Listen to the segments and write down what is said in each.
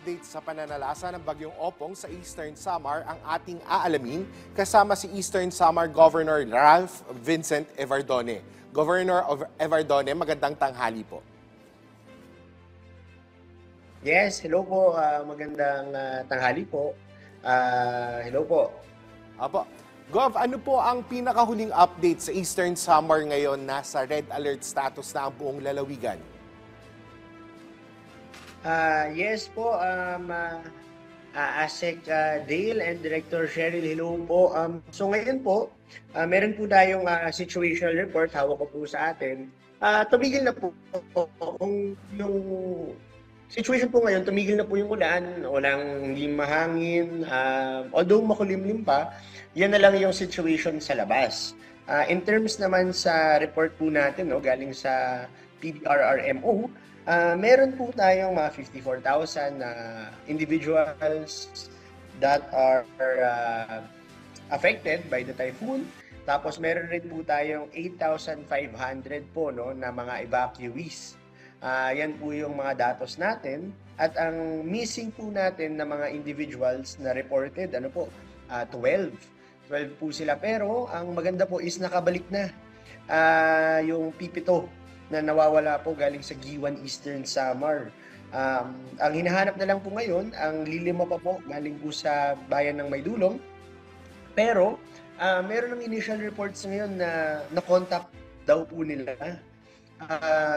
update sa pananalasa ng Bagyong Opong sa Eastern Samar ang ating aalamin kasama si Eastern Samar Governor Ralph Vincent Evardone. Governor of Evardone, magandang tanghali po. Yes, hello po. Magandang tanghali po. Hello po. Apo. Gov, ano po ang pinakahuling update sa Eastern Samar ngayon na sa red alert status na ang buong lalawigan? Yes po, ASEC Dale and Director Cheryl, hello po. So ngayon po, meron po tayong situational report, hawak ko po sa atin. Tumigil na po yung situation po ngayon, tumigil na po yung ulan, walang hindi mahangin, although makulimlim pa, yan na lang yung situation sa labas. In terms naman sa report po natin, no, galing sa PDRRMO, meron po tayong mga 54,000 individuals that are affected by the typhoon. Tapos meron rin po tayong 8,500 po no, na mga evacuees. Yan po yung mga datos natin. At ang missing po natin na mga individuals na reported, 12. 12 po sila. Pero ang maganda po is nakabalik na yung pipito na nawawala po galing sa Giwan Eastern Samar. Ang hinahanap na lang po ngayon, ang lilima pa po galing po sa bayan ng Maydulong. Pero meron ng initial reports ngayon na na-contact daw po nila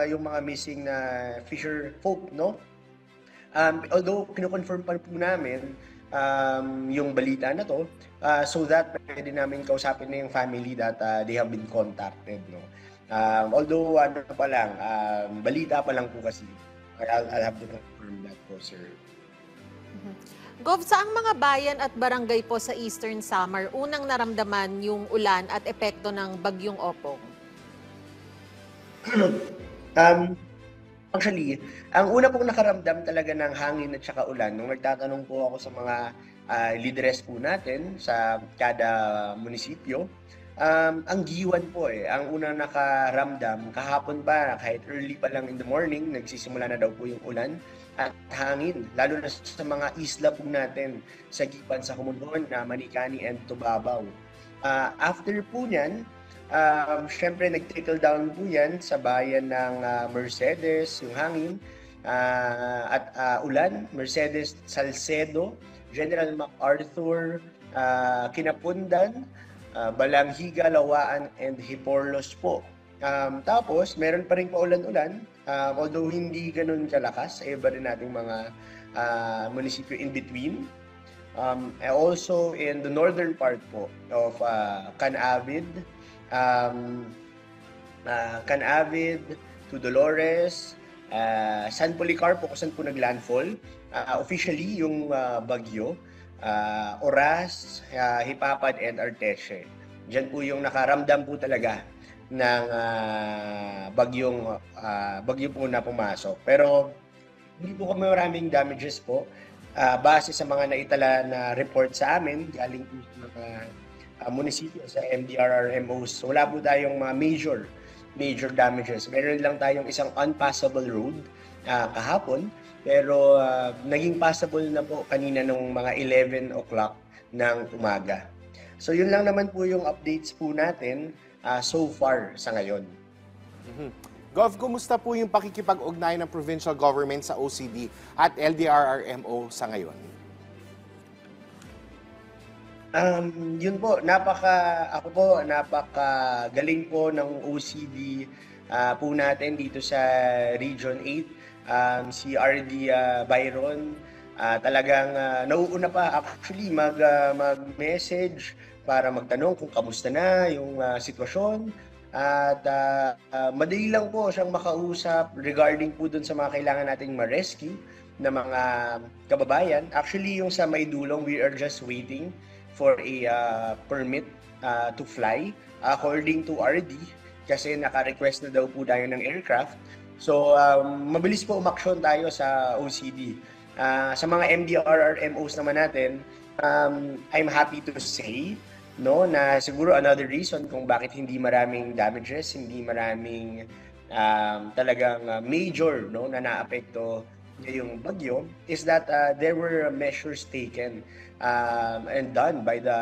yung mga missing na fisher folk, no? Although kino-confirm pa po namin yung balita na to, so that pwede namin kausapin na yung family that they have been contacted, no? Although pa lang, balita pa lang po kasi. I'll have to confirm that po, sir. Gov, saang mga bayan at barangay po sa Eastern Samar unang naramdaman yung ulan at epekto ng Bagyong Opong? Actually, ang una pong nakaramdam talaga ng hangin at saka ulan, nung nagtatanong po ako sa mga leaders po natin sa kada munisipyo, ang Giwan po ang unang nakaramdam. Kahapon pa, kahit early pa lang in the morning, nagsisimula na daw po yung ulan at hangin. Lalo na sa mga isla po natin sa Gipan, sa Comonhon, Manicani and Tubabaw. After po niyan, syempre nag-trickle down po yan sa bayan ng Mercedes, yung hangin at ulan. Mercedes, Salcedo, General MacArthur, Kinapundan, Balanghiga, Lawaan, and Hiporlos po. Tapos, meron pa rin paulan-ulan, although hindi ganun kalakas sa iba rin nating mga munisipyo in between. Also, in the northern part po of Canavid, to Dolores, San Policarpo, kung saan po naglandfall. Officially, yung bagyo, Oras, Hipapad, and Arteche. Diyan po yung nakaramdam po talaga ng bagyo po na pumasok. Pero hindi po kami maraming damages po. Base sa mga naitala na report sa amin, galing po sa mga munisipyo sa MDRRMOs, wala po tayong mga major damages. Meron lang tayong isang unpassable road kahapon, pero naging passable na po kanina nung mga 11 o'clock ng umaga. So yun lang naman po yung updates po natin so far sa ngayon. Gov, kumusta po yung pakikipag-ugnayan ng provincial government sa OCD at LDRRMO sa ngayon? Yun po, napakagaling po ng OCD po natin dito sa Region 8. Si RD Byron, talagang nauuna pa actually mag-message para magtanong kung kamusta na yung sitwasyon. At madali lang po siyang makausap regarding po dun sa mga kailangan nating ma-rescue na mga kababayan. Actually, yung sa Maydulong, we are just waiting for a permit to fly according to RD kasi naka-request na daw po tayo ng aircraft. So, mabilis po umaksyon tayo sa OCD. Sa mga MDRRMOs naman natin, I'm happy to say na siguro another reason kung bakit hindi maraming damages, hindi maraming talagang major na naapekto ngayong bagyo is that there were measures taken and done by the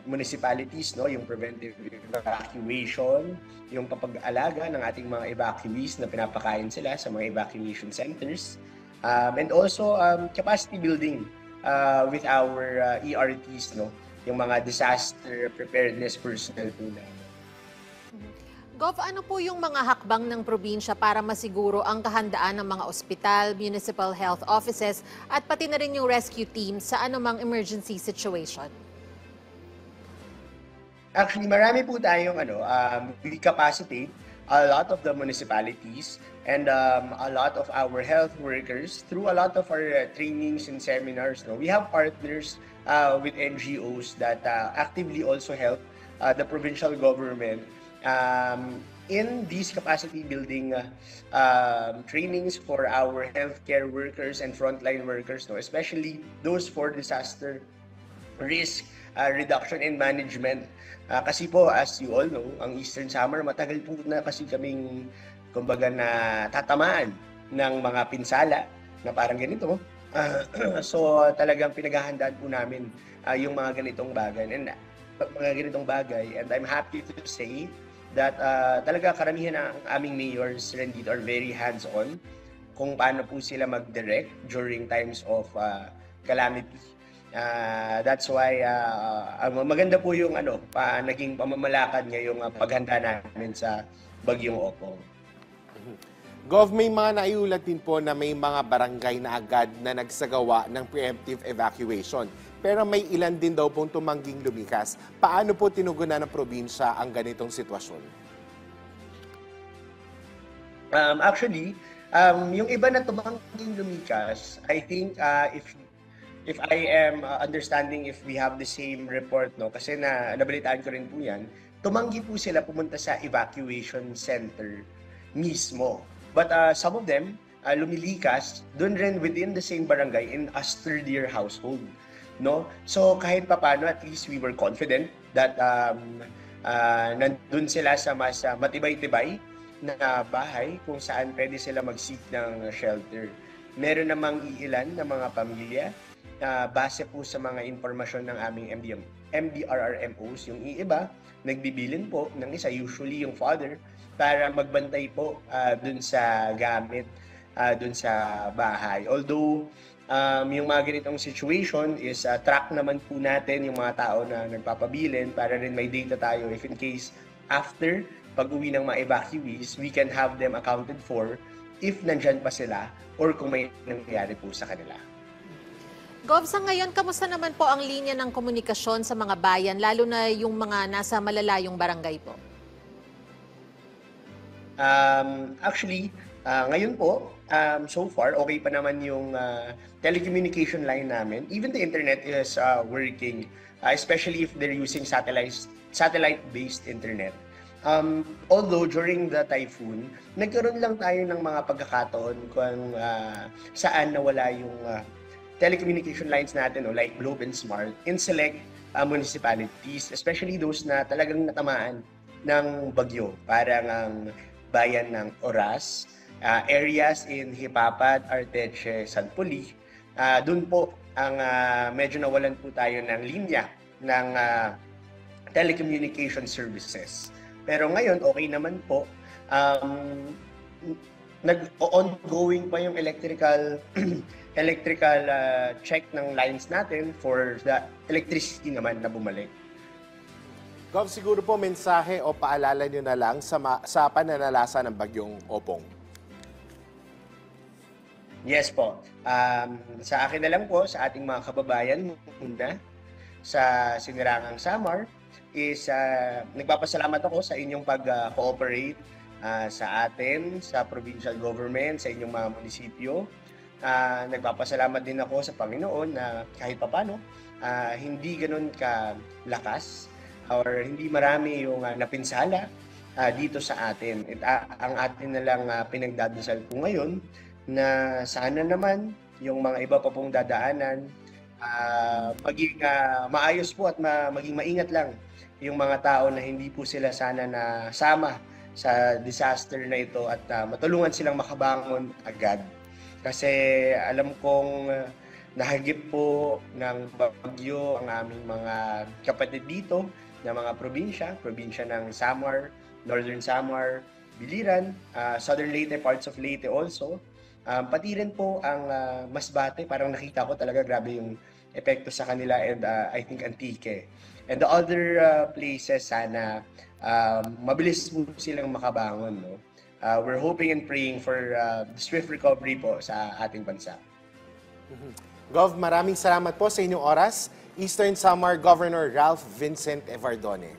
municipalities, no, yung preventive evacuation, yung papag-alaga ng ating mga evacuees na pinapakain sila sa mga evacuation centers, and also capacity building with our ERTs, no, yung mga disaster preparedness personnel po namin. Gov, ano po yung mga hakbang ng probinsya para masiguro ang kahandaan ng mga ospital, municipal health offices at pati na rin yung rescue team sa anumang emergency situation? Actually, marami po tayong we capacitate a lot of the municipalities and a lot of our health workers through a lot of our trainings and seminars. No? We have partners with NGOs that actively also help the provincial government in these capacity building trainings for our healthcare workers and frontline workers, no? Especially those for disaster risk reduction and management. Kasi po, as you all know, ang Eastern Samar, matagal po na kasi kaming, kumbaga, na tatamaan ng mga pinsala na parang ganito. So, talagang pinaghahandaan po namin yung mga ganitong bagay. And I'm happy to say that talaga karamihan ng aming mayors rin dito are very hands-on kung paano po sila mag-direct during times of calamity. That's why maganda po yung naging pamamalakad ngayong paghanda namin sa Bagyong Opong. Gov, may mga naiulat din po na may mga barangay na agad na nagsagawa ng preemptive evacuation. Pero may ilan din daw pong tumangging lumikas. Paano po tinugunan ng probinsya ang ganitong sitwasyon? Actually, yung iba na tumangging lumikas, I think if I am understanding if we have the same report, no, kasi nabalitaan ko rin po yan, tumanggi po sila pumunta sa evacuation center mismo. But some of them lumilikas doon rin within the same barangay in a sturdier household, no? So kahit papaano, at least we were confident that nandun sila sa mas matibay-tibay na bahay kung saan pwede sila mag-seek ng shelter. Meron namang iilan na mga pamilya base po sa mga impormasyon ng aming MDRRMOs, yung iiba, nagbibilin po ng isa, usually yung father, para magbantay po dun sa gamit, dun sa bahay. Although, yung mga ganitong situation is track naman po natin yung mga tao na nagpapabilin para rin may data tayo if in case after pag-uwi ng mga evacuees, we can have them accounted for if nandyan pa sila or kung may nangyari po sa kanila. Gov, sa ngayon, kamusta naman po ang linya ng komunikasyon sa mga bayan, lalo na yung mga nasa malalayong barangay po? Actually, ngayon po, so far, okay pa naman yung telecommunication line namin. Even the internet is working, especially if they're using satellite-based internet. Although during the typhoon, nagkaroon lang tayo ng mga pagkakataon kung saan nawala yung telecommunication lines natin, like Globe and Smart, in select municipalities, especially those na talagang natamaan ng bagyo. Parang ang bayan ng Oras, areas in Hipapat, Arteche, San Poli. Doon po ang medyo nawalan po tayo ng linya ng telecommunication services. Pero ngayon, okay naman po. Nag-ongoing pa yung electrical check ng lines natin for the electricity naman na bumalik. Gov, siguro po mensahe o paalala nyo na lang sa pananalasa ng Bagyong Opong. Yes po. Sa akin na lang po, sa ating mga kababayan muna sa Sinirangang Samar, is nagpapasalamat ako sa inyong pag-cooperate sa atin, sa provincial government, sa inyong mga munisipyo. Nagpapasalamat din ako sa Panginoon na kahit papano, hindi ganun kalakas or hindi marami yung napinsala dito sa atin. Ang atin na lang pinagdadasal po ngayon na sana naman yung mga iba pa pong dadaanan maging maayos po at maging maingat lang yung mga tao na hindi po sila sana nasama sa disaster na ito at matulungan silang makabangon agad. Kasi alam kong nahagip po ng bagyo ang aming mga kapatid dito na mga probinsya ng Samar, Northern Samar, Biliran, Southern Leyte, parts of Leyte also. Pati rin po ang Masbate, parang nakita ko talaga grabe yung epekto sa kanila, and I think Antique. And the other places, sana mabilis po silang makabangon. No? We're hoping and praying for swift recovery po sa ating bansa. Gov, maraming salamat po sa inyong oras. Eastern Samar Governor Ralph Vincent Evardone.